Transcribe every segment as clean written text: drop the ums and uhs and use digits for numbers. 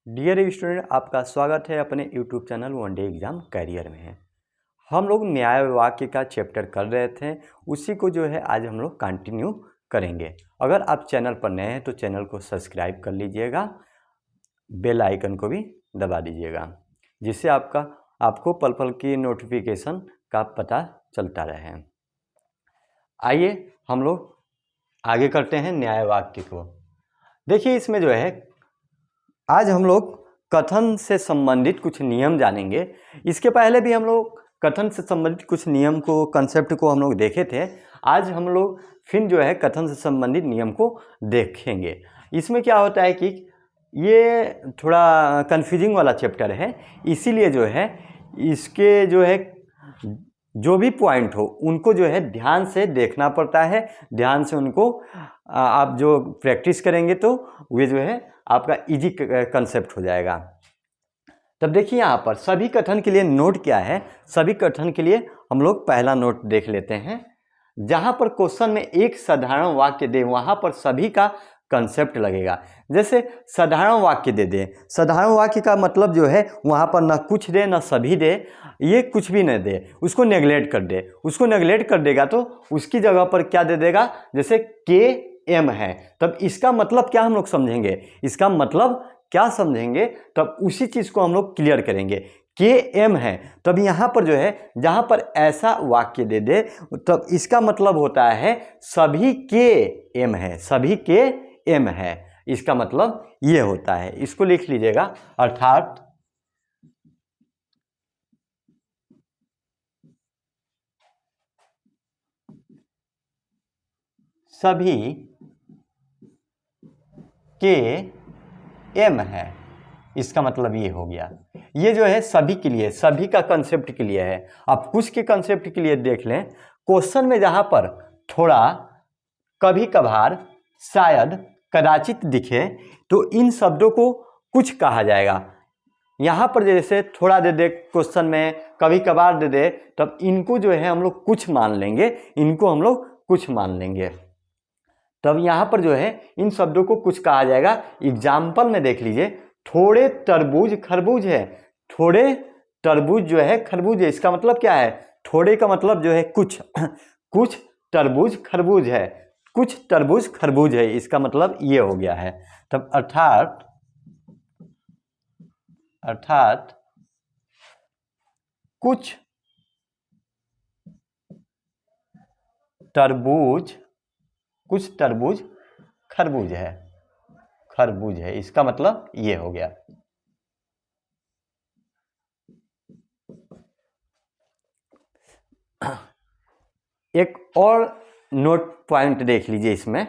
Dear student, आपका स्वागत है अपने YouTube channel one day exam career में। हम लोग न्याय वाक्य का चैप्टर कर रहे थे, उसी को जो है आज हम लोग कंटिन्यू करेंगे। अगर आप चैनल पर नए हैं तो चैनल को सब्सक्राइब कर लीजिएगा, बेल आइकन को भी दबा दीजिएगा, जिससे आपको पल पल की नोटिफिकेशन का पता चलता रहे। आइए हम लोग आगे करते हैं न्याय वाक्य को। देखिए, इसमें जो है आज हम लोग कथन से संबंधित कुछ नियम जानेंगे। इसके पहले भी हम लोग कथन से संबंधित कुछ नियम को, कंसेप्ट को हम लोग देखे थे। आज हम लोग फिर जो है कथन से संबंधित नियम को देखेंगे। इसमें क्या होता है कि ये थोड़ा कन्फ्यूजिंग वाला चैप्टर है, इसीलिए जो है इसके जो है जो भी पॉइंट हो उनको जो है ध्यान से देखना पड़ता है। ध्यान से उनको आप जो प्रैक्टिस करेंगे तो वे जो है आपका इजी कंसेप्ट हो जाएगा। तब देखिए यहाँ पर सभी कथन के लिए नोट क्या है। सभी कथन के लिए हम लोग पहला नोट देख लेते हैं। जहाँ पर क्वेश्चन में एक साधारण वाक्य दे वहाँ पर सभी का कंसेप्ट लगेगा। जैसे साधारण वाक्य दे दे, साधारण वाक्य का मतलब जो है वहाँ पर ना कुछ दे ना सभी दे, ये कुछ भी नहीं दे, उसको नेगलेक्ट कर दे। उसको नेगलेक्ट कर देगा तो उसकी जगह पर क्या दे देगा, जैसे के एम है, तब इसका मतलब क्या हम लोग समझेंगे, इसका मतलब क्या समझेंगे, तब उसी चीज़ को हम लोग क्लियर करेंगे। के एम है, तब यहाँ पर जो है जहाँ पर ऐसा वाक्य दे दे तब इसका मतलब होता है सभी के एम है, सभी के एम है, इसका मतलब ये होता है। इसको लिख लीजिएगा, अर्थात सभी के एम है, इसका मतलब ये हो गया। ये जो है सभी के लिए, सभी का कंसेप्ट के लिए है। आप कुछ के कंसेप्ट के लिए देख लें। क्वेश्चन में जहां पर थोड़ा, कभी कभार, शायद, कदाचित दिखे तो इन शब्दों को कुछ कहा जाएगा। यहाँ पर जैसे थोड़ा दे दे क्वेश्चन में, कभी कभार दे दे, तब इनको जो है हम लोग कुछ मान लेंगे, इनको हम लोग कुछ मान लेंगे। तब यहाँ पर जो है इन शब्दों को कुछ कहा जाएगा। एग्जाम्पल में देख लीजिए, थोड़े तरबूज खरबूज है, थोड़े तरबूज जो है खरबूज है, इसका मतलब क्या है, थोड़े का मतलब जो है कुछ, कुछ तरबूज खरबूज है, कुछ तरबूज खरबूज है, इसका मतलब ये हो गया है। तब अर्थात कुछ तरबूज, कुछ तरबूज खरबूज है, खरबूज है, इसका मतलब ये हो गया। एक और नोट पॉइंट देख लीजिए इसमें,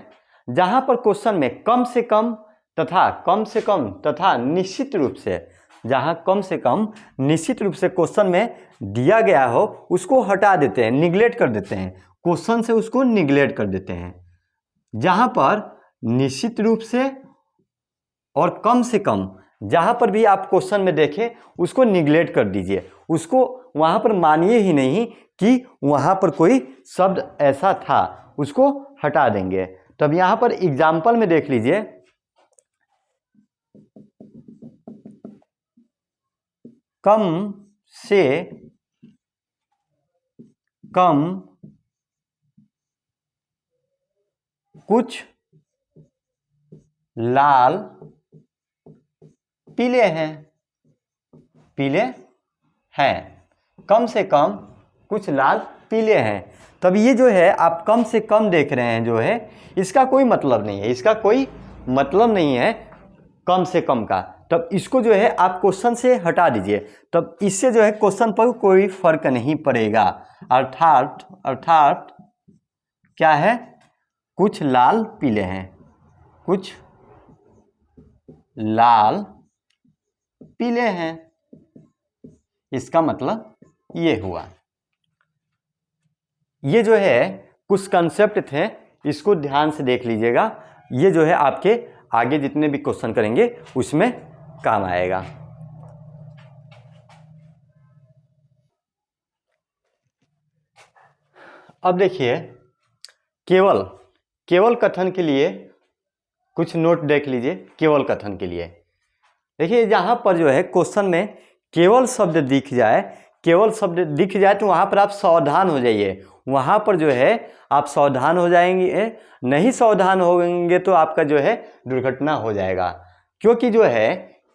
जहां पर क्वेश्चन में कम से कम तथा निश्चित रूप से, जहां कम से कम निश्चित रूप से क्वेश्चन में दिया गया हो उसको हटा देते हैं, निगलेक्ट कर देते हैं, क्वेश्चन से उसको निगलेक्ट कर देते हैं। जहां पर निश्चित रूप से और कम से कम, जहां पर भी आप क्वेश्चन में देखें उसको निगलेक्ट कर दीजिए, उसको वहां पर मानिए ही नहीं कि वहां पर कोई शब्द ऐसा था, उसको हटा देंगे। तब यहां पर एग्जाम्पल में देख लीजिए, कम से कम कुछ लाल पीले हैं, पीले हैं, कम से कम कुछ लाल पीले हैं। तब ये जो है आप कम से कम देख रहे हैं, जो है इसका कोई मतलब नहीं है, इसका कोई मतलब नहीं है कम से कम का। तब इसको जो है आप क्वेश्चन से हटा दीजिए, तब इससे जो है क्वेश्चन पर कोई फर्क नहीं पड़ेगा। अर्थात क्या है, कुछ लाल पीले हैं, कुछ लाल पीले हैं, इसका मतलब ये हुआ। ये जो है कुछ कंसेप्ट थे, इसको ध्यान से देख लीजिएगा, ये जो है आपके आगे जितने भी क्वेश्चन करेंगे उसमें काम आएगा। अब देखिए, केवल कथन के लिए कुछ नोट देख लीजिए। केवल कथन के लिए देखिए यहाँ पर जो है क्वेश्चन में केवल शब्द दिख जाए, केवल शब्द दिख जाए तो वहाँ पर आप सावधान हो जाइए, वहाँ पर जो है आप सावधान हो जाएंगे, नहीं सावधान होंगे तो आपका जो है दुर्घटना हो जाएगा। क्योंकि जो है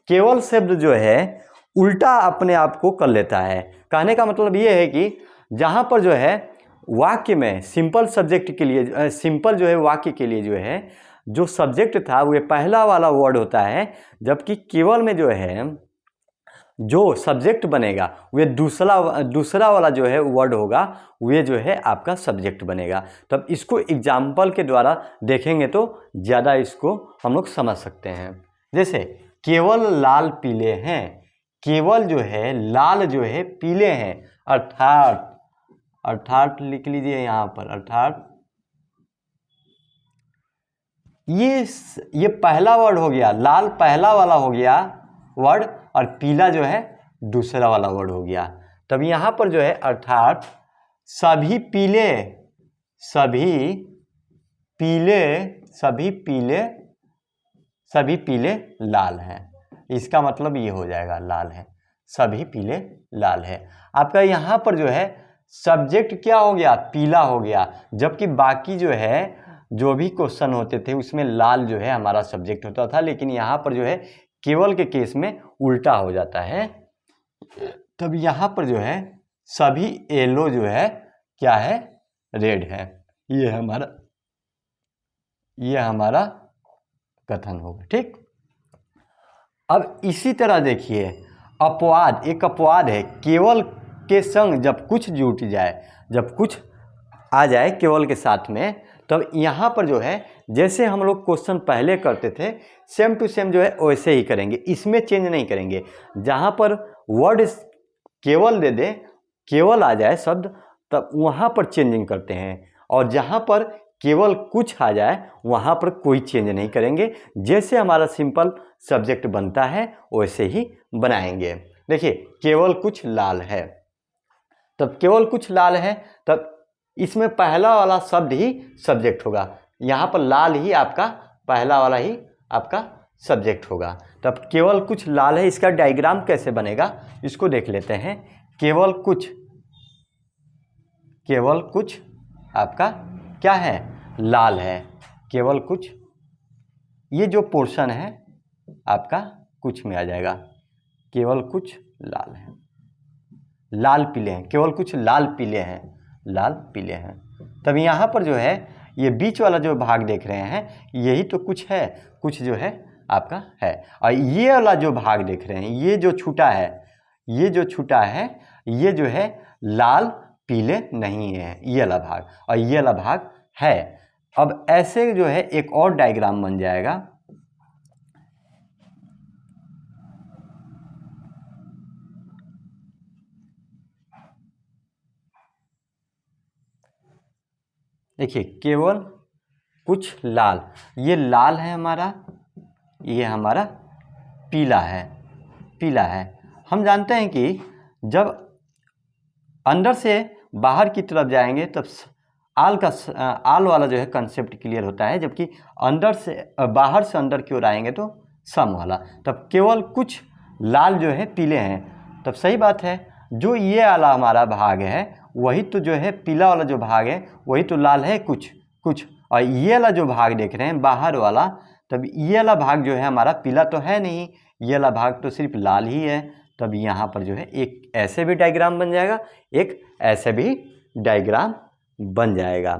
केवल शब्द जो है उल्टा अपने आप को कर लेता है। कहने का मतलब ये है कि जहाँ पर जो है वाक्य में सिंपल सब्जेक्ट के लिए, सिंपल जो है वाक्य के लिए जो है जो सब्जेक्ट था वो पहला वाला वर्ड होता है, जबकि केवल में जो है जो सब्जेक्ट बनेगा वे दूसरा वाला जो है वर्ड होगा, वे जो है आपका सब्जेक्ट बनेगा। तब इसको एग्जाम्पल के द्वारा देखेंगे तो ज़्यादा इसको हम लोग समझ सकते हैं। जैसे केवल लाल पीले हैं, केवल जो है लाल जो है पीले हैं, अर्थात लिख लीजिए यहाँ पर, अर्थात ये पहला वर्ड हो गया, लाल पहला वाला हो गया वर्ड और पीला जो है दूसरा वाला वर्ड हो गया। तब यहाँ पर जो है अर्थात सभी पीले, सभी पीले, सभी पीले, सभी पीले लाल हैं। इसका मतलब ये हो जाएगा लाल है, सभी पीले लाल है। आपका यहाँ पर जो है सब्जेक्ट क्या हो गया, पीला हो गया, जबकि बाकी जो है जो भी क्वेश्चन होते थे उसमें लाल जो है हमारा सब्जेक्ट होता था, लेकिन यहाँ पर जो है केवल के केस में उल्टा हो जाता है। तब यहाँ पर जो है सभी येलो जो है क्या है, रेड है। ये हमारा कथन होगा। ठीक, अब इसी तरह देखिए अपवाद, एक अपवाद है, केवल के संग जब कुछ जुट जाए, जब कुछ आ जाए केवल के साथ में, तब यहाँ पर जो है जैसे हम लोग क्वेश्चन पहले करते थे सेम टू सेम जो है वैसे ही करेंगे, इसमें चेंज नहीं करेंगे। जहाँ पर वर्ड केवल दे दे, केवल आ जाए शब्द, तब वहाँ पर चेंजिंग करते हैं, और जहाँ पर केवल कुछ आ जाए वहाँ पर कोई चेंज नहीं करेंगे। जैसे हमारा सिंपल सब्जेक्ट बनता है वैसे ही बनाएंगे। देखिए केवल कुछ लाल है, तब केवल कुछ लाल है, तब इसमें पहला वाला शब्द ही सब्जेक्ट होगा। यहाँ पर लाल ही आपका पहला वाला ही आपका सब्जेक्ट होगा। तब केवल कुछ लाल है, इसका डायग्राम कैसे बनेगा इसको देख लेते हैं। केवल कुछ, केवल कुछ आपका क्या है, लाल है। केवल कुछ, ये जो पोर्शन है आपका कुछ में आ जाएगा। केवल कुछ लाल है, लाल पीले हैं, केवल कुछ लाल पीले हैं, लाल पीले हैं। तब यहाँ पर जो है ये बीच वाला जो भाग देख रहे हैं यही तो कुछ है, कुछ जो है आपका है। और ये वाला जो भाग देख रहे हैं, ये जो छूटा है, ये जो छूटा है, ये जो है लाल पीले नहीं है, ये वाला भाग, और ये वाला भाग है। अब ऐसे जो है एक और डायग्राम बन जाएगा। देखिए केवल कुछ लाल, ये लाल है हमारा, ये हमारा पीला है, पीला है। हम जानते हैं कि जब अंदर से बाहर की तरफ जाएंगे तब आल वाला जो है कंसेप्ट क्लियर होता है, जबकि अंदर से बाहर से अंदर की ओर आएंगे तो सम वाला। तब केवल कुछ लाल जो है पीले हैं, तब सही बात है, जो ये वाला हमारा भाग है वही तो जो है पीला वाला जो भाग है वही तो लाल है कुछ कुछ, और ये वाला जो भाग देख रहे हैं बाहर वाला, तब ये वाला भाग जो है हमारा पीला तो है नहीं, ये वाला भाग तो सिर्फ लाल ही है। तब यहाँ पर जो है एक ऐसे भी डायग्राम बन जाएगा, एक ऐसे भी डायग्राम बन जाएगा।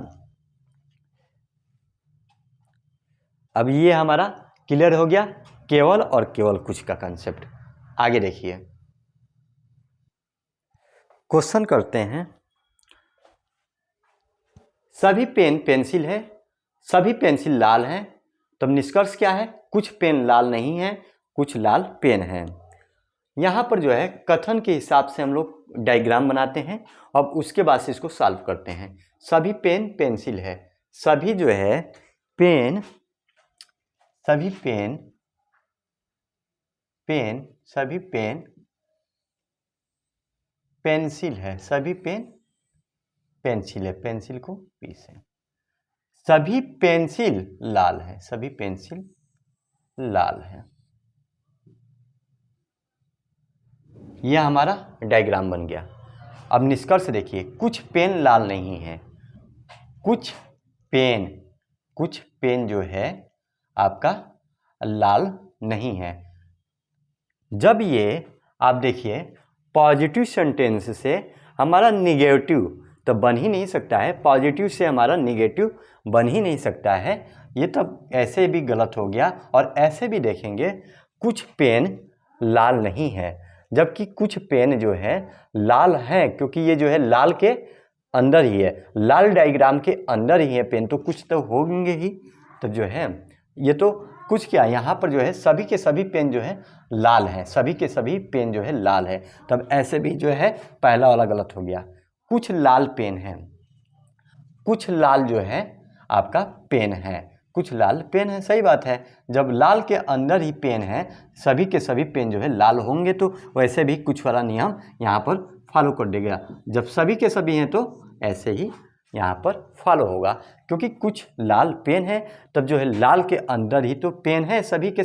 अब ये हमारा क्लियर हो गया केवल और केवल कुछ का कंसेप्ट। आगे देखिए क्वेश्चन करते हैं। सभी पेन पेंसिल है, सभी पेंसिल लाल हैं, तब निष्कर्ष क्या है, कुछ पेन लाल नहीं है, कुछ लाल पेन है। यहाँ पर जो है कथन के हिसाब से हम लोग डायग्राम बनाते हैं, अब उसके बाद से इसको सॉल्व करते हैं। सभी पेन पेंसिल है, सभी जो है पेन, सभी पेन पेन, सभी पेन पेंसिल है, सभी पेन पेंसिल है, पेंसिल को पीस है। सभी पेंसिल लाल है, सभी पेंसिल लाल है। यह हमारा डायग्राम बन गया। अब निष्कर्ष देखिए, कुछ पेन लाल नहीं है, कुछ पेन जो है आपका लाल नहीं है। जब ये आप देखिए पॉजिटिव सेंटेंस से हमारा निगेटिव तो बन ही नहीं सकता है, पॉजिटिव से हमारा निगेटिव बन ही नहीं सकता है, ये तब ऐसे भी गलत हो गया। और ऐसे भी देखेंगे कुछ पेन लाल नहीं है, जबकि कुछ पेन जो है लाल है, क्योंकि ये जो है लाल के अंदर ही है, लाल डायग्राम के अंदर ही है पेन, तो कुछ तो होंगे ही। तो जो है ये तो कुछ क्या, यहाँ पर जो है सभी के सभी पेन जो है लाल हैं, सभी के सभी पेन जो है लाल है, तब ऐसे भी जो है पहला वाला गलत हो गया। कुछ लाल पेन है, कुछ लाल जो है आपका पेन है, कुछ लाल पेन है, सही बात है। जब लाल के अंदर ही पेन है, सभी के सभी पेन जो है लाल होंगे, तो वैसे भी कुछ वाला नियम यहाँ पर फॉलो कर देगा। जब सभी के सभी हैं तो ऐसे ही यहाँ पर फॉलो होगा, क्योंकि कुछ लाल पेन है, तब जो है लाल के अंदर ही तो पेन है, सभी के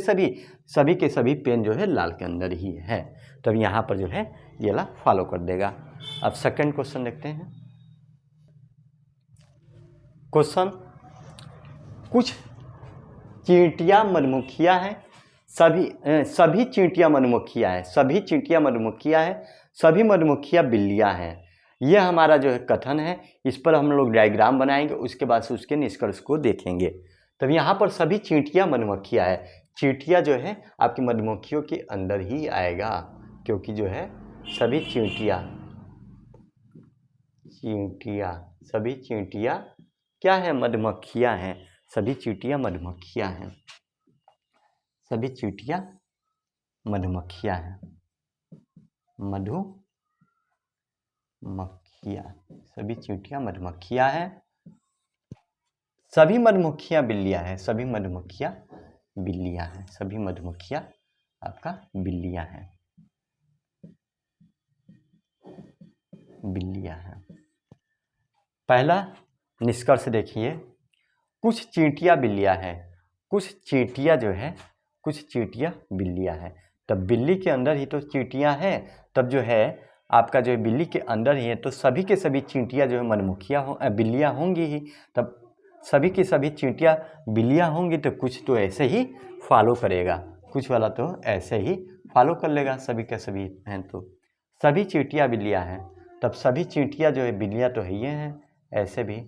सभी पेन जो है लाल के अंदर ही है, तब यहाँ पर जो है ये वाला फॉलो कर देगा। अब सेकंड क्वेश्चन देखते हैं। क्वेश्चन, कुछ चींटियाँ मधुमक्खियाँ हैं, सभी चींटियाँ मधुमक्खियाँ हैं, सभी मधुमक्खियाँ बिल्लियाँ हैं। यह हमारा जो है कथन है, इस पर हम लोग डायग्राम बनाएंगे, उसके बाद से उसके निष्कर्ष को देखेंगे। तब यहाँ पर सभी चींटियाँ मधुमक्खियाँ है, चींटियाँ जो है आपकी मधुमक्खियों के अंदर ही आएगा, क्योंकि जो है सभी चींटियाँ क्या है, मधुमक्खियाँ हैं, सभी चींटियाँ मधुमक्खियाँ हैं, सभी चींटियाँ मधुमक्खियाँ हैं, सभी चींटियाँ मधुमक्खियाँ हैं, सभी मधुमक्खियाँ बिल्लियाँ हैं, सभी मधुमक्खियाँ बिल्लियाँ हैं, सभी मधुमक्खियाँ आपका बिल्लियाँ हैं, पहला निष्कर्ष देखिए, कुछ चींटियाँ बिल्लियाँ हैं, कुछ चींटियाँ बिल्लियाँ हैं, तब बिल्ली के अंदर ही तो चींटियाँ हैं, तब जो है आपका जो है बिल्ली के अंदर ही है, तो सभी के सभी चींटियाँ जो है बिल्लियाँ होंगी ही, तब सभी की सभी चींटियाँ बिल्लियाँ होंगी, तो कुछ तो ऐसे ही फॉलो करेगा, कुछ वाला तो ऐसे ही फॉलो कर लेगा, सभी के सभी हैं तो सभी चींटियाँ बिल्लियाँ हैं, तब सभी चींटियाँ जो है बिल्लियाँ तो है ही हैं, ऐसे भी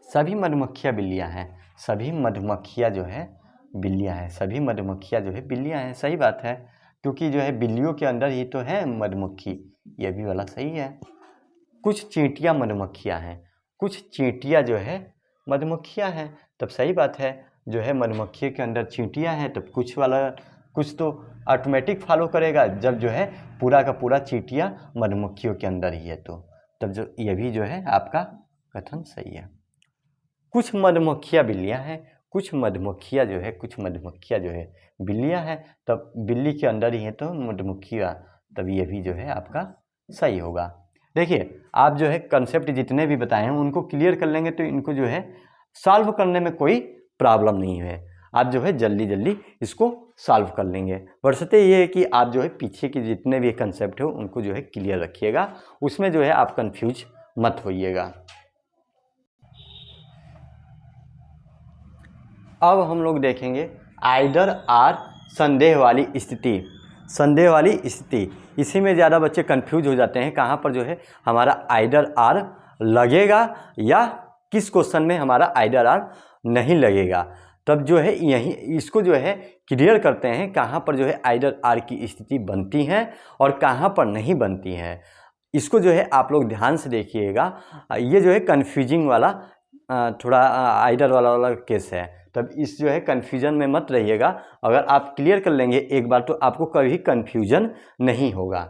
सभी मधुमक्खियाँ बिल्लियाँ हैं, सभी मधुमक्खियाँ जो है बिल्लियाँ हैं, सभी मधुमक्खियाँ जो है बिल्लियाँ हैं, सही बात है, क्योंकि जो है बिल्लियों के अंदर ही तो है मधुमक्खी, ये भी वाला सही है। कुछ चींटियाँ मधुमक्खियाँ हैं, कुछ चींटियाँ जो है मधुमक्खियाँ हैं, तब सही बात है, जो है मधुमक्खी के अंदर चींटियाँ हैं, तब कुछ तो ऑटोमेटिक फॉलो करेगा, जब जो है पूरा का पूरा चींटियाँ मधुमक्खियों के अंदर ही है, तो तब जो ये भी जो है आपका कथन सही है। कुछ मधुमक्खियाँ बिल्लियाँ हैं, कुछ मधुमक्खियाँ जो है बिल्लियाँ हैं, तब बिल्ली के अंदर ही है तो मधुमक्खियाँ, तब ये भी जो है आपका सही होगा। देखिए आप जो है कंसेप्ट जितने भी बताए हैं उनको क्लियर कर लेंगे, तो इनको जो है सॉल्व करने में कोई प्रॉब्लम नहीं है, आप जो है जल्दी इसको सॉल्व कर लेंगे। बशर्ते ये है कि आप जो है पीछे के जितने भी कंसेप्ट हो उनको जो है क्लियर रखिएगा, उसमें जो है आप कंफ्यूज मत होइएगा। अब हम लोग देखेंगे आइदर आर संदेह वाली स्थिति, इसी में ज़्यादा बच्चे कंफ्यूज हो जाते हैं, कहाँ पर जो है हमारा आइदर आर लगेगा या किस क्वेश्चन में हमारा आइदर आर नहीं लगेगा। तब जो है यही इसको जो है क्लियर करते हैं, कहाँ पर जो है आइदर आर की स्थिति बनती है और कहाँ पर नहीं बनती है। इसको जो है आप लोग ध्यान से देखिएगा, ये जो है कन्फ्यूजिंग वाला थोड़ा आइदर वाला केस है, तब इस जो है कन्फ्यूजन में मत रहिएगा। अगर आप क्लियर कर लेंगे एक बार तो आपको कभी कन्फ्यूजन नहीं होगा।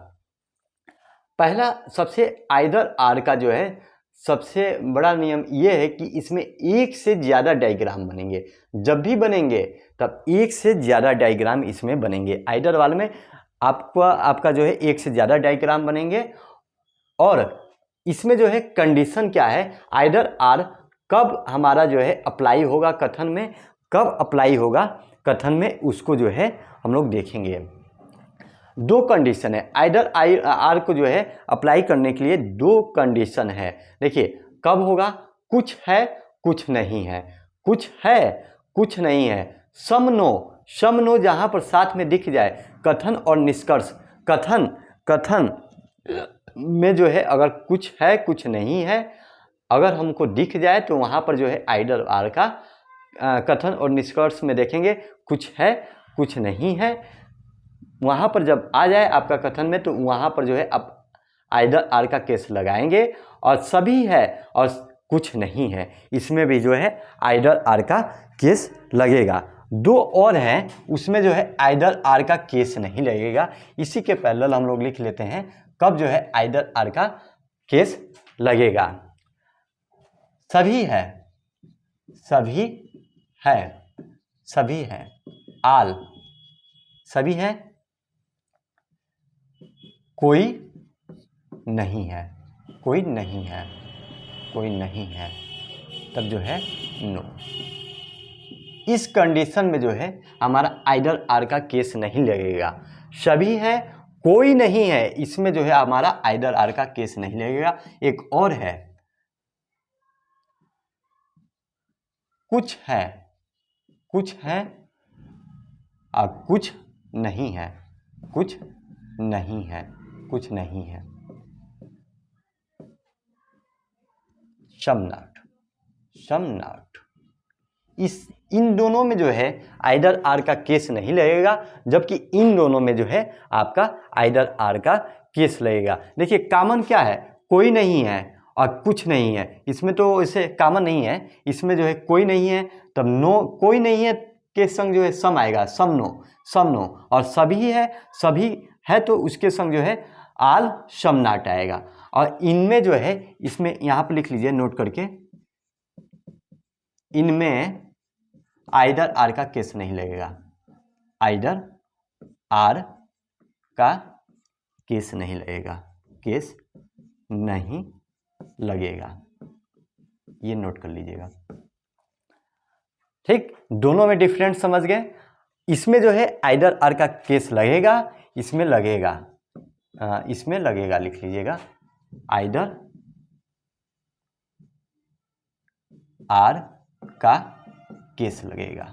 पहला सबसे आइदर आर का जो है सबसे बड़ा नियम ये है कि इसमें एक से ज़्यादा डायग्राम बनेंगे, जब भी बनेंगे तब एक से ज़्यादा डायग्राम इसमें बनेंगे। आइदर वाले में आपका जो है एक से ज़्यादा डायग्राम बनेंगे, और इसमें जो है कंडीशन क्या है, आइदर आर कब हमारा जो है अप्लाई होगा कथन में, कब अप्लाई होगा कथन में, उसको जो है हम लोग देखेंगे। दो कंडीशन है, आइदर आई आर को जो है अप्लाई करने के लिए दो कंडीशन है। देखिए कब होगा, कुछ है कुछ नहीं है, कुछ है कुछ नहीं है, सम नो जहां पर साथ में दिख जाए, कथन और निष्कर्ष, कथन में जो है अगर कुछ है कुछ नहीं है अगर हमको दिख जाए तो वहां पर जो है आइदर आर का कथन और निष्कर्ष में देखेंगे कुछ है कुछ नहीं है, वहां पर जब आ जाए आपका कथन में तो वहां पर जो है आप आइदर आर का केस लगाएंगे, और सभी है और कुछ नहीं है इसमें भी जो है आइदर आर का केस लगेगा। दो और हैं उसमें जो है आइदर आर का केस नहीं लगेगा। इसी के पैरेलल हम लोग लिख लेते हैं कब जो है आइदर आर का केस लगेगा। सभी है आल सभी है, कोई नहीं है तब जो है नो। इस कंडीशन में जो है हमारा आइदर आर का केस नहीं लगेगा। सभी है कोई नहीं है इसमें जो है हमारा आइदर आर का केस नहीं लगेगा। एक और है कुछ है और कुछ नहीं है, सम नॉट। इन दोनों में जो है आइदर आर का केस नहीं लगेगा, जबकि इन दोनों में जो है आपका आइदर आर का केस लगेगा। देखिए कॉमन क्या है, कोई नहीं है और कुछ नहीं है, इसमें तो इसे कॉमन नहीं है, इसमें जो है कोई नहीं है तब नो, कोई नहीं है के संग जो है सम आएगा, सम नो, और सभी है तो उसके संग जो है आल सम नॉट आएगा। और इनमें जो है इसमें यहाँ पर लिख लीजिए नोट करके, इनमें आइदर आर का केस नहीं लगेगा, आइदर आर का केस नहीं लगेगा, ये नोट कर लीजिएगा। ठीक, दोनों में डिफरेंट समझ गए। इसमें जो है आइदर आर का केस लगेगा, इसमें लगेगा लिख लीजिएगा, आइदर आर का केस लगेगा।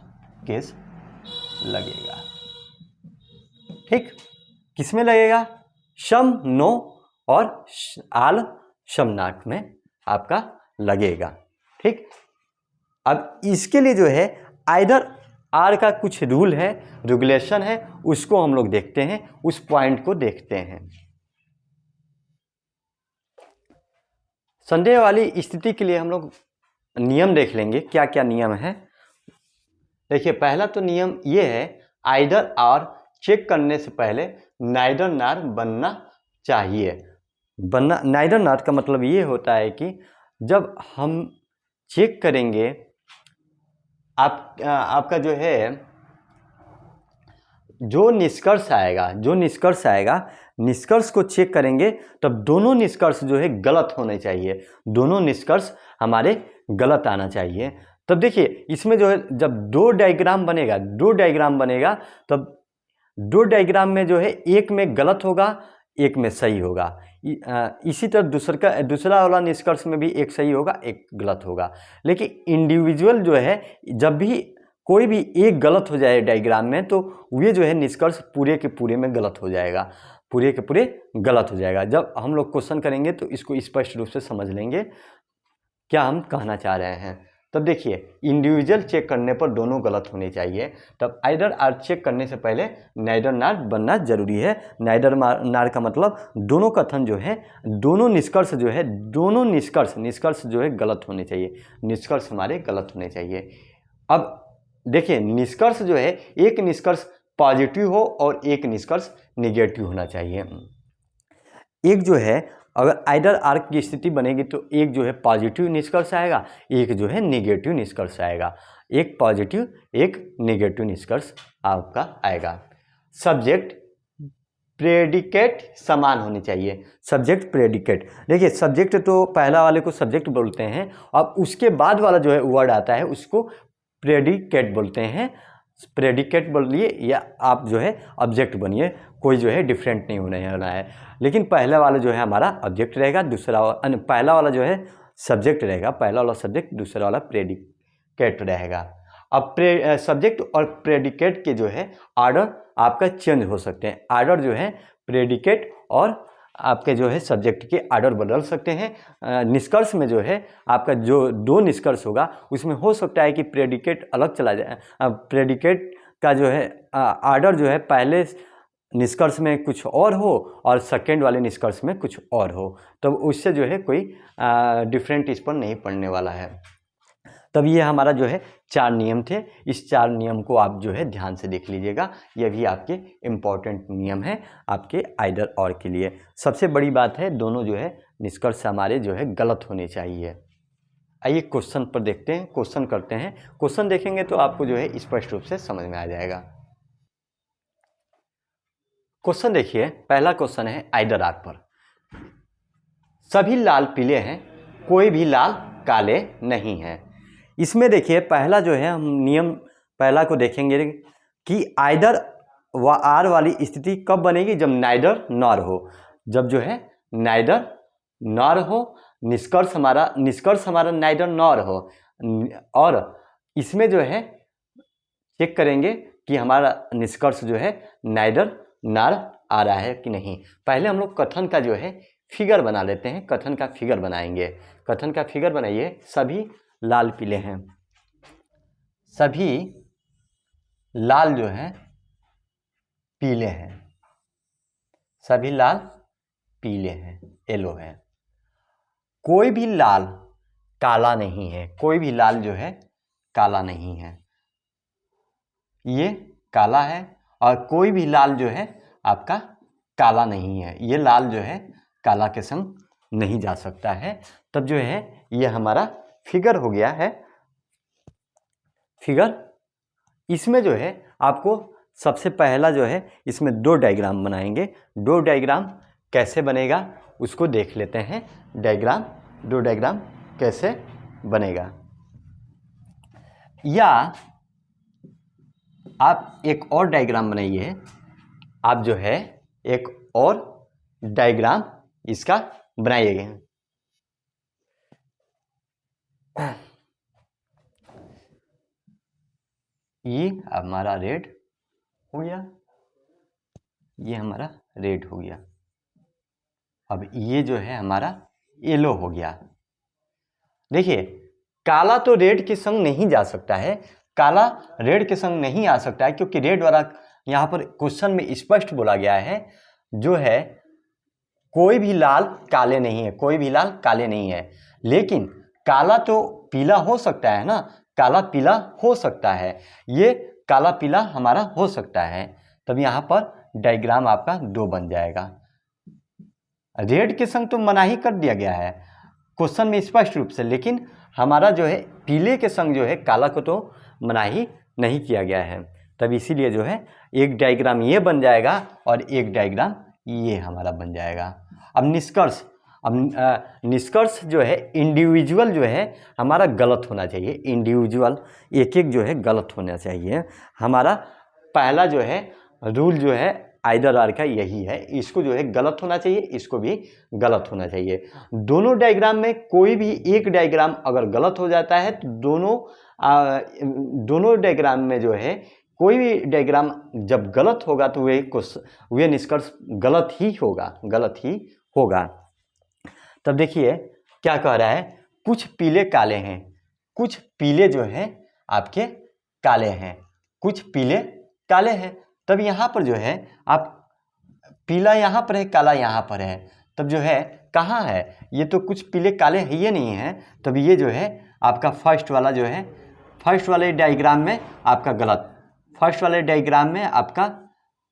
ठीक, किसमें लगेगा, सम नो और आल सम नॉट में आपका लगेगा। ठीक, अब इसके लिए जो है आइदर आर का कुछ रूल है, रेगुलेशन है, उसको हम लोग देखते हैं, उस पॉइंट को देखते हैं। संदेह वाली स्थिति के लिए हम लोग नियम देख लेंगे, क्या क्या नियम है। देखिए पहला तो नियम ये है, आइदर आर चेक करने से पहले नाइदर नॉर बनना चाहिए। नाइदर नॉर का मतलब ये होता है कि जब हम चेक करेंगे आपका जो है जो निष्कर्ष आएगा, निष्कर्ष को चेक करेंगे तब दोनों निष्कर्ष जो है गलत होने चाहिए, दोनों निष्कर्ष हमारे गलत आना चाहिए। तब देखिए इसमें जो है जब दो डायग्राम बनेगा तब दो डायग्राम में जो है एक में गलत होगा एक में सही होगा, इसी तरह दूसरा वाला निष्कर्ष में भी एक सही होगा एक गलत होगा। लेकिन इंडिविजुअल जो है जब भी कोई भी एक गलत हो जाए डायग्राम में तो ये जो है निष्कर्ष पूरे के पूरे में गलत हो जाएगा, जब हम लोग क्वेश्चन करेंगे तो इसको स्पष्ट रूप से समझ लेंगे क्या हम कहना चाह रहे हैं। तब देखिए इंडिविजुअल चेक करने पर दोनों गलत होने चाहिए, तब आइदर आर चेक करने से पहले नाइदर नॉर बनना जरूरी है। नाइदर नॉर का मतलब दोनों कथन जो है, दोनों निष्कर्ष जो है गलत होने चाहिए, निष्कर्ष हमारे गलत होने चाहिए। अब देखिए निष्कर्ष जो है एक निष्कर्ष पॉजिटिव हो और एक निष्कर्ष निगेटिव होना चाहिए। एक जो है अगर आइदर आर की स्थिति बनेगी तो एक जो है पॉजिटिव निष्कर्ष आएगा, एक जो है निगेटिव निष्कर्ष आएगा, एक पॉजिटिव एक निगेटिव निष्कर्ष आपका आएगा। सब्जेक्ट प्रेडिकेट समान होनी चाहिए, सब्जेक्ट प्रेडिकेट। देखिए सब्जेक्ट तो पहला वाले को सब्जेक्ट बोलते हैं, अब उसके बाद वाला जो है वर्ड आता है उसको प्रेडिकेट बोलते हैं। प्रेडिकेट बोलिए या आप जो है ऑब्जेक्ट बनिए, कोई जो है डिफरेंट नहीं होने वाला है। लेकिन पहले वाला जो है हमारा ऑब्जेक्ट रहेगा, पहला वाला जो है सब्जेक्ट रहेगा, पहला वाला सब्जेक्ट, दूसरा वाला प्रेडिकेट रहेगा। अब सब्जेक्ट और प्रेडिकेट के जो है ऑर्डर आपका चेंज हो सकते हैं। ऑर्डर जो है प्रेडिकेट और आपके जो है सब्जेक्ट के ऑर्डर बदल सकते हैं। निष्कर्ष में जो है आपका जो 2 निष्कर्ष होगा उसमें हो सकता है कि प्रेडिकेट अलग चला जाए। प्रेडिकेट का जो है ऑर्डर जो है पहले निष्कर्ष में कुछ और हो और सेकेंड वाले निष्कर्ष में कुछ और हो, तो उससे जो है कोई डिफरेंट इस पर नहीं पड़ने वाला है। तब ये हमारा जो है 4 नियम थे। इस 4 नियम को आप जो है ध्यान से देख लीजिएगा, ये भी आपके इम्पॉर्टेंट नियम हैं आपके आइदर और के लिए। सबसे बड़ी बात है दोनों जो है निष्कर्ष हमारे जो है गलत होने चाहिए। आइए क्वेश्चन पर देखते हैं, क्वेश्चन करते हैं। क्वेश्चन देखेंगे तो आपको जो है स्पष्ट रूप से समझ में आ जाएगा। क्वेश्चन देखिए, पहला क्वेश्चन है आइदर आर पर। सभी लाल पीले हैं, कोई भी लाल काले नहीं है। इसमें देखिए पहला जो है हम नियम पहला को देखेंगे कि आइदर व आर वाली स्थिति कब बनेगी, जब नाइदर नॉर हो। जब जो है नाइदर नॉर हो, निष्कर्ष हमारा नाइदर नॉर हो। और इसमें जो है चेक करेंगे कि हमारा निष्कर्ष जो है नाइदर नॉर आ रहा है कि नहीं। पहले हम लोग कथन का जो है फिगर बना लेते हैं। कथन का फिगर बनाएंगे। कथन का फिगर बनाइए। सभी लाल पीले हैं, सभी लाल जो है पीले हैं, सभी लाल पीले हैं, येलो है। कोई भी लाल काला नहीं है, कोई भी लाल जो है काला नहीं है। ये काला है और कोई भी लाल जो है आपका काला नहीं है। ये लाल जो है काला के संग नहीं जा सकता है। तब जो है ये हमारा फिगर हो गया है। फिगर इसमें जो है आपको सबसे पहला जो है इसमें 2 डायग्राम बनाएंगे। 2 डायग्राम कैसे बनेगा उसको देख लेते हैं। डायग्राम 2 डायग्राम कैसे बनेगा, या आप एक और डायग्राम बनाइए। आप जो है एक और डायग्राम इसका बनाइएगा। ये हमारा रेड हो गया, ये हमारा रेड हो गया। अब ये जो है हमारा येलो हो गया। देखिए काला तो रेड के संग नहीं जा सकता है, काला रेड के संग नहीं आ सकता है, क्योंकि रेड वाला यहाँ पर क्वेश्चन में स्पष्ट बोला गया है जो है कोई भी लाल काले नहीं है, कोई भी लाल काले नहीं है। लेकिन काला तो पीला हो सकता है ना, काला पीला हो सकता है, ये काला पीला हमारा हो सकता है। तब यहाँ पर डायग्राम आपका 2 बन जाएगा। रेड के संग तो मना ही कर दिया गया है क्वेश्चन में स्पष्ट रूप से, लेकिन हमारा जो है पीले के संग जो है काला को तो मना ही नहीं किया गया है। तब इसीलिए जो है एक डायग्राम ये बन जाएगा और एक डायग्राम ये हमारा बन जाएगा। अब निष्कर्ष जो है इंडिविजुअल जो है हमारा गलत होना चाहिए। इंडिविजुअल एक एक जो है गलत होना चाहिए। हमारा पहला जो है रूल जो है आइदर आर का यही है, इसको जो है गलत होना चाहिए, इसको भी गलत होना चाहिए। दोनों डायग्राम में कोई भी एक डायग्राम अगर गलत हो जाता है तो दोनों डायग्राम में जो है कोई भी डायग्राम जब गलत होगा तो वे निष्कर्ष गलत ही होगा, गलत ही होगा। तब देखिए क्या कह रहा है, कुछ पीले काले हैं, कुछ पीले जो हैं आपके काले हैं, कुछ पीले काले हैं। तब यहाँ पर जो है आप पीला यहाँ पर है, काला यहाँ पर है, तब जो है कहाँ है, ये तो कुछ पीले काले है ये नहीं है। तब ये जो है आपका फर्स्ट वाला जो है, फर्स्ट वाले डायग्राम में आपका गलत, फर्स्ट वाले डायग्राम में आपका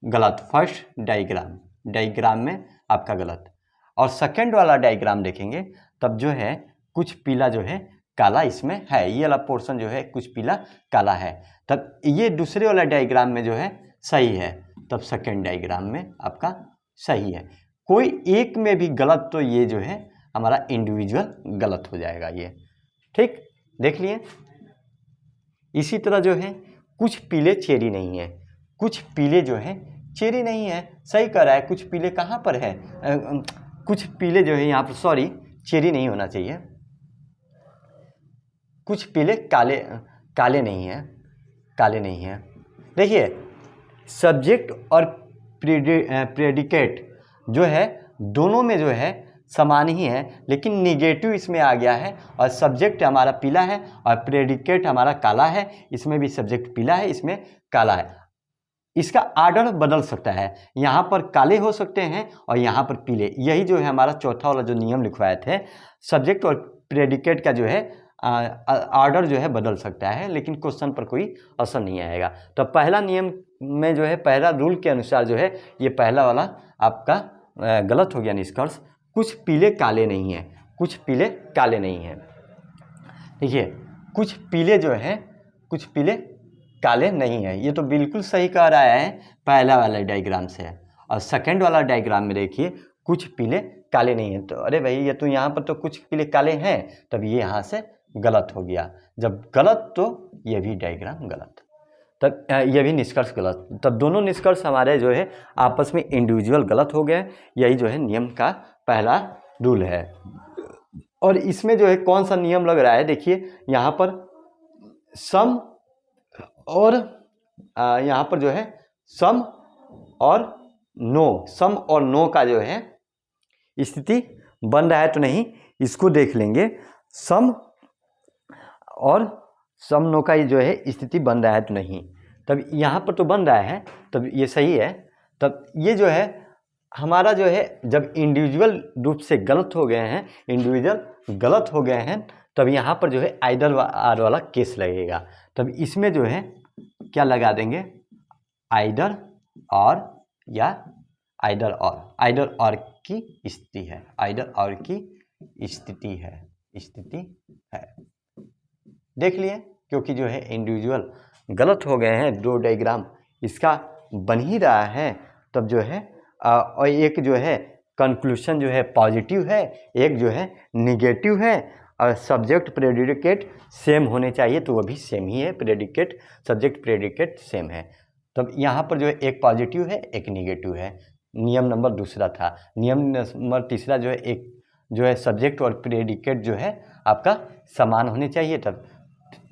गलत, फर्स्ट डायग्राम में आपका गलत। और सेकंड वाला डायग्राम देखेंगे तब जो है कुछ पीला जो है काला इसमें है, ये वाला पोर्शन जो है कुछ पीला काला है। तब ये दूसरे वाला डायग्राम में जो है सही है, तब सेकंड डायग्राम में आपका सही है। कोई एक में भी गलत तो ये जो है हमारा इंडिविजुअल गलत हो जाएगा ये, ठीक, देख लिए। इसी तरह जो है कुछ पीले चेरी नहीं है, कुछ पीले जो है चेरी नहीं है, सही कह रहा है। कुछ पीले कहाँ पर है, कुछ पीले जो है यहाँ पर, सॉरी चेरी नहीं होना चाहिए, कुछ पीले काले काले नहीं है, काले नहीं है। देखिए सब्जेक्ट और प्रेडिकेट जो है दोनों में जो है समान ही है, लेकिन निगेटिव इसमें आ गया है और सब्जेक्ट हमारा पीला है और प्रेडिकेट हमारा काला है। इसमें भी सब्जेक्ट पीला है, इसमें काला है। इसका आर्डर बदल सकता है, यहाँ पर काले हो सकते हैं और यहाँ पर पीले। यही जो है हमारा चौथा वाला जो नियम लिखवाए थे, सब्जेक्ट और प्रेडिकेट का जो है आर्डर जो है बदल सकता है, लेकिन क्वेश्चन पर कोई असर नहीं आएगा। तो पहला नियम में जो है, पहला रूल के अनुसार जो है ये पहला वाला आपका गलत हो गया निष्कर्ष। कुछ पीले काले नहीं है, कुछ पीले काले नहीं है। देखिए कुछ पीले जो है, कुछ पीले काले नहीं है, ये तो बिल्कुल सही कह रहा है पहला वाला डायग्राम से। और सेकंड वाला डायग्राम में देखिए कुछ पीले काले नहीं है, तो अरे भाई ये तो यहाँ पर तो कुछ पीले काले हैं, तब ये यहाँ से गलत हो गया। जब गलत तो ये भी डायग्राम गलत, तब ये भी निष्कर्ष गलत। तब दोनों निष्कर्ष हमारे जो है आपस में इंडिविजुअल गलत हो गए। यही जो है नियम का पहला रूल है। और इसमें जो है कौन सा नियम लग रहा है, देखिए यहाँ पर सम और यहाँ पर जो है सम और नो, सम और नो का जो है स्थिति बन रहा है तो नहीं, इसको देख लेंगे। सम और सम नो का जो है स्थिति बन रहा है तो नहीं, तब यहाँ पर तो बन रहा है, तब ये सही है। तब ये जो है हमारा जो है जब इंडिविजुअल रूप से गलत हो गए हैं, इंडिविजुअल गलत हो गए हैं, तब यहाँ पर जो है आइदर आर वाला केस लगेगा। तब इसमें जो है क्या लगा देंगे, आइदर और या आइदर और की स्थिति है, आइदर और की स्थिति है, स्थिति है। देख लिए, क्योंकि जो है इंडिविजुअल गलत हो गए हैं, दो डायग्राम इसका बन ही रहा है, तब जो है और एक जो है कंक्लूशन जो है पॉजिटिव है, एक जो है निगेटिव है। और सब्जेक्ट प्रेडिकेट सेम होने चाहिए, तो वो भी सेम ही है, प्रेडिकेट सब्जेक्ट प्रेडिकेट सेम है। तब यहाँ पर जो है एक पॉजिटिव है, एक निगेटिव है। नियम नंबर दूसरा था। नियम नंबर तीसरा जो है एक जो है सब्जेक्ट और प्रेडिकेट जो है आपका समान होने चाहिए, तब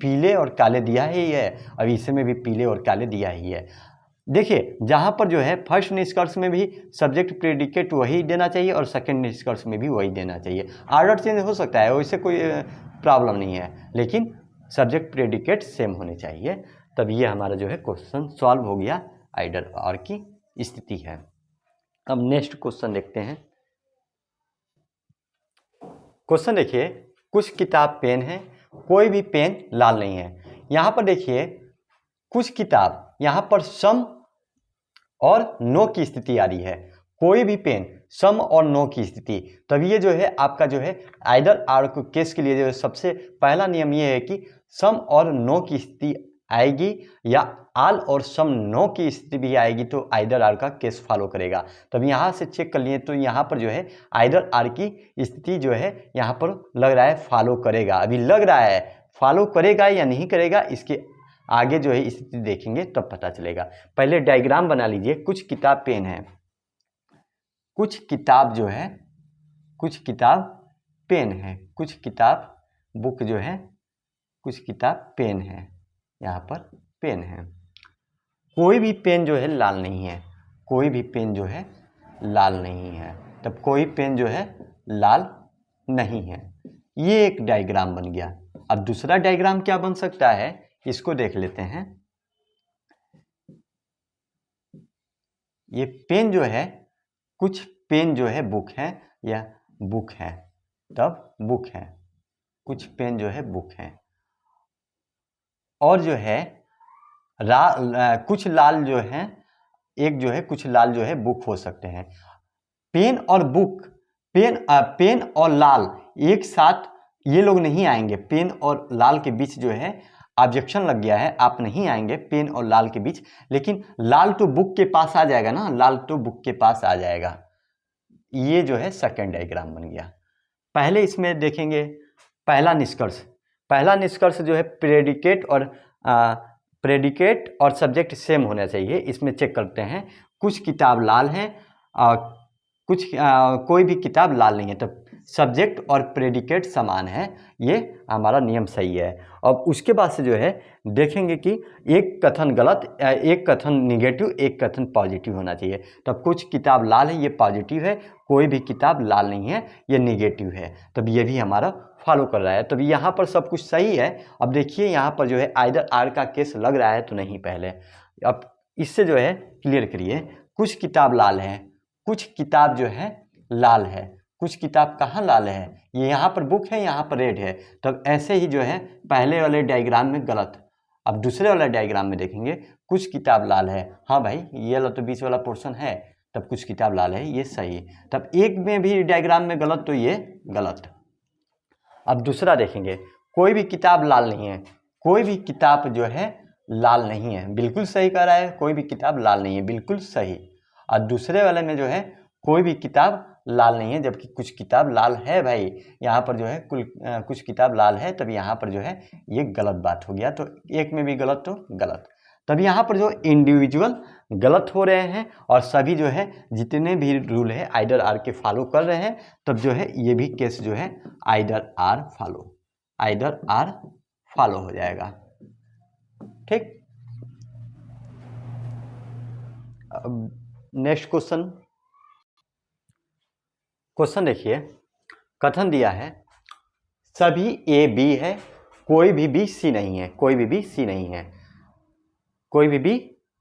पीले और काले दिया ही है, अब इसमें भी पीले और काले दिया ही है। देखिए जहाँ पर जो है फर्स्ट निष्कर्ष में भी सब्जेक्ट प्रेडिकेट वही देना चाहिए और सेकंड निष्कर्ष में भी वही देना चाहिए। आर्डर चेंज हो सकता है, वैसे कोई प्रॉब्लम नहीं है, लेकिन सब्जेक्ट प्रेडिकेट सेम होने चाहिए। तब ये हमारा जो है क्वेश्चन सॉल्व हो गया, आइदर और की स्थिति है। अब नेक्स्ट क्वेश्चन देखते हैं। क्वेश्चन देखिए, कुछ किताब पेन है, कोई भी पेन लाल नहीं है। यहाँ पर देखिए कुछ किताब, यहाँ पर सम और नो की स्थिति आ रही है, कोई भी पेन सम और नो की स्थिति। तब ये जो है आपका जो है आइदर आर केस के लिए जो है सबसे पहला नियम ये है कि सम और नो की स्थिति आएगी या आल और सम नो की स्थिति भी आएगी तो आइदर आर का केस फॉलो करेगा। तब यहाँ से चेक कर लिए तो यहाँ पर जो है आइदर आर की स्थिति जो है यहाँ पर लग रहा है फॉलो करेगा। अभी लग रहा है फॉलो करेगा या नहीं करेगा, इसके आगे जो है स्थिति देखेंगे तब पता चलेगा। पहले डायग्राम बना लीजिए। कुछ किताब पेन है, कुछ किताब जो है, कुछ किताब पेन है, कुछ किताब बुक जो है, कुछ किताब पेन है, यहाँ पर पेन है। कोई भी पेन जो है लाल नहीं है, कोई भी पेन जो है लाल नहीं है। तब कोई पेन जो है लाल नहीं है, ये एक डायग्राम बन गया। अब दूसरा डायग्राम क्या बन सकता है, इसको देख लेते हैं। ये पेन जो है, कुछ पेन जो है बुक है या बुक है, तब बुक है, कुछ पेन जो है बुक है। और जो है कुछ लाल जो है, एक जो है कुछ लाल जो है बुक हो सकते हैं। पेन और बुक, पेन और लाल एक साथ ये लोग नहीं आएंगे। पेन और लाल के बीच जो है ऑब्जेक्शन लग गया है, आप नहीं आएंगे पेन और लाल के बीच, लेकिन लाल तो बुक के पास आ जाएगा ना, लाल तो बुक के पास आ जाएगा। ये जो है सेकंड डायग्राम बन गया। पहले इसमें देखेंगे पहला निष्कर्ष जो है प्रेडिकेट और प्रेडिकेट और सब्जेक्ट सेम होना चाहिए। इसमें चेक करते हैं, कुछ किताब लाल हैं कोई भी किताब लाल नहीं है, तो सब्जेक्ट और प्रेडिकेट समान है, ये हमारा नियम सही है। अब उसके बाद से जो है देखेंगे कि एक कथन गलत, एक कथन निगेटिव, एक कथन पॉजिटिव होना चाहिए। तब कुछ किताब लाल है, ये पॉजिटिव है, कोई भी किताब लाल नहीं है, ये निगेटिव है, तब ये भी हमारा फॉलो कर रहा है। तब यहाँ पर सब कुछ सही है। अब देखिए यहाँ पर जो है आइदर आर का केस लग रहा है तो नहीं पहले। अब इससे जो है क्लियर करिए, कुछ किताब लाल है, कुछ किताब जो है लाल है, कुछ किताब कहाँ लाल है, ये यहाँ पर बुक है, यहाँ पर रेड है, तब ऐसे ही जो है पहले वाले डायग्राम में गलत। अब दूसरे वाला डायग्राम में देखेंगे, कुछ किताब लाल है, हाँ भाई ये वाला तो बीच वाला पोर्शन है, तब कुछ किताब लाल है, ये सही। तब एक में भी डायग्राम में गलत, तो ये गलत। अब दूसरा देखेंगे, कोई भी किताब लाल नहीं है, कोई भी किताब जो है लाल नहीं है, बिल्कुल सही कह रहा है, कोई भी किताब लाल नहीं है, बिल्कुल सही। और दूसरे वाले में जो है कोई भी किताब लाल नहीं है, जबकि कुछ किताब लाल है भाई, यहाँ पर जो है कुछ किताब लाल है, तब यहाँ पर जो है ये गलत बात हो गया। तो एक में भी गलत तो गलत। तब यहाँ पर जो इंडिविजुअल गलत हो रहे हैं और सभी जो है जितने भी रूल है आइदर आर के फॉलो कर रहे हैं, तब जो है ये भी केस जो है आइदर आर फॉलो हो जाएगा। ठीक। नेक्स्ट क्वेश्चन देखिए, कथन दिया है सभी ए बी है, कोई भी बी सी नहीं है, कोई भी बी सी नहीं है, कोई भी बी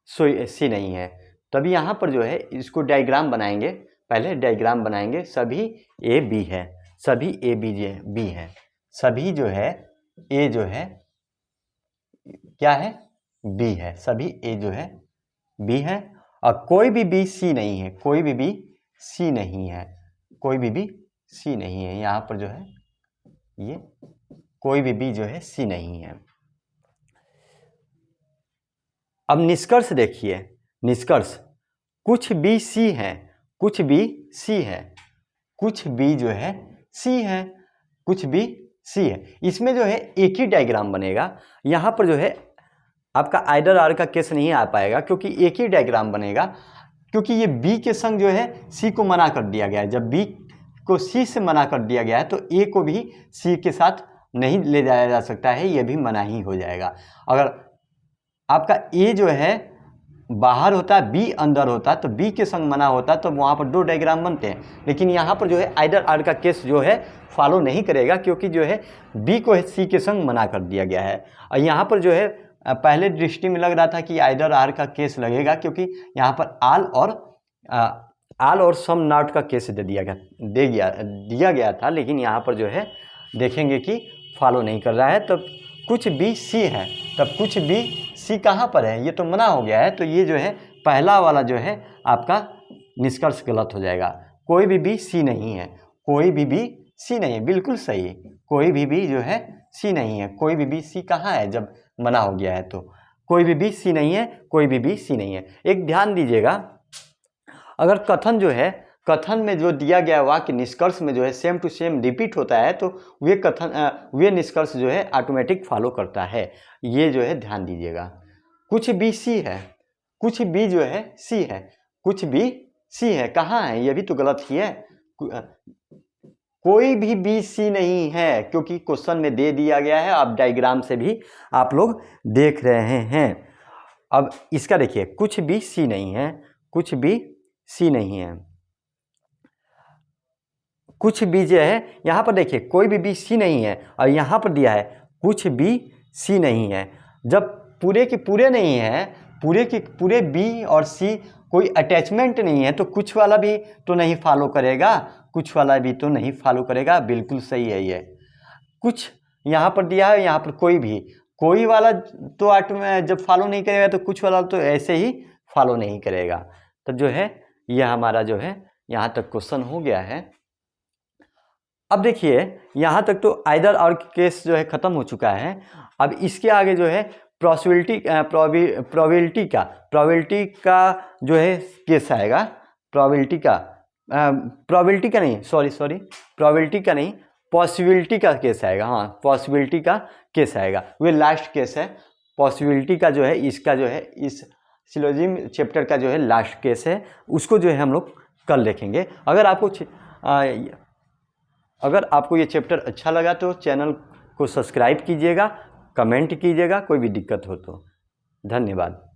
सी नहीं है। तभी यहाँ पर जो है इसको डायग्राम बनाएंगे, पहले डायग्राम बनाएंगे। सभी ए बी है, सभी ए बी है, सभी जो है ए जो है क्या है, बी है, सभी ए जो है बी है, और कोई भी बी सी नहीं है, कोई भी बी सी नहीं है, कोई भी बी सी नहीं है। यहाँ पर जो है ये कोई भी बी जो है सी नहीं है। अब निष्कर्ष देखिए, निष्कर्ष कुछ बी सी है, कुछ बी सी है, कुछ बी जो है सी है, कुछ बी सी है। इसमें जो है एक ही डायग्राम बनेगा। यहाँ पर जो है आपका आइदर आर का केस नहीं आ पाएगा, क्योंकि एक ही डायग्राम बनेगा, क्योंकि ये बी के संग जो है सी को मना कर दिया गया है। जब बी को सी से मना कर दिया गया है तो ए को भी सी के साथ नहीं ले जाया जा सकता है, ये भी मना ही हो जाएगा। अगर आपका ए जो है बाहर होता, बी अंदर होता, तो बी के संग मना होता, तो वहाँ पर दो डायग्राम बनते हैं। लेकिन यहाँ पर जो है आइदर आर का केस जो है फॉलो नहीं करेगा, क्योंकि जो है बी को सी के संग मना कर दिया गया है। और यहाँ पर जो है पहले दृष्टि में लग रहा था कि आइदर आर का केस लगेगा, क्योंकि यहाँ पर आल और सम नॉट का केस दिया गया था। लेकिन यहाँ पर जो है देखेंगे कि फॉलो नहीं कर रहा है। तब कुछ बी सी है, तब कुछ बी सी कहाँ पर है, ये तो मना हो गया है, तो ये जो है पहला वाला जो है आपका निष्कर्ष गलत हो जाएगा। कोई भी बी सी नहीं है, कोई भी बी सी नहीं है, बिल्कुल सही, कोई भी बी जो है सी नहीं है। कोई भी बी सी कहाँ है जब मना हो गया है, तो कोई भी बी सी नहीं है, कोई भी बी सी नहीं है। एक ध्यान दीजिएगा, अगर कथन जो है, कथन में जो दिया गया वाक्य निष्कर्ष में जो है सेम टू सेम रिपीट होता है, तो वे निष्कर्ष जो है ऑटोमेटिक फॉलो करता है। ये जो है ध्यान दीजिएगा। कुछ बी सी है, कुछ बी जो है सी है, कुछ बी सी है, कहाँ है, ये भी तो गलत ही है। कोई भी बी सी नहीं है, क्योंकि क्वेश्चन में दे दिया गया है, आप डायग्राम से भी आप लोग देख रहे हैं। अब इसका देखिए, कुछ बी सी नहीं है, कुछ बी सी नहीं है, कुछ बी जो है यहाँ पर देखिए कोई भी बी सी नहीं है, और यहाँ पर दिया है कुछ बी सी नहीं है। जब पूरे के पूरे नहीं है, पूरे के पूरे बी और सी कोई अटैचमेंट नहीं है, तो कुछ वाला भी तो नहीं फॉलो करेगा, कुछ वाला भी तो नहीं फॉलो करेगा, बिल्कुल सही है ये। कुछ यहाँ पर दिया है, यहाँ पर कोई वाला तो जब फॉलो नहीं करेगा, तो कुछ वाला तो ऐसे ही फॉलो नहीं करेगा। तो जो है यह हमारा जो है यहाँ तक क्वेश्चन हो गया है। अब देखिए यहाँ तक तो आइदर और केस जो है ख़त्म हो चुका है। अब इसके आगे जो है प्रोबेबिलिटी का जो है केस आएगा, प्रोबेबिलिटी का नहीं, पॉसिबिलिटी का केस आएगा। हाँ, पॉसिबिलिटी का केस आएगा, वे लास्ट केस है, पॉसिबिलिटी का जो है इसका जो है इस सिलोजिज्म चैप्टर का जो है लास्ट केस है, उसको जो है हम लोग कल देखेंगे। अगर आपको ये चैप्टर अच्छा लगा तो चैनल को सब्सक्राइब कीजिएगा, कमेंट कीजिएगा, कोई भी दिक्कत हो तो। धन्यवाद।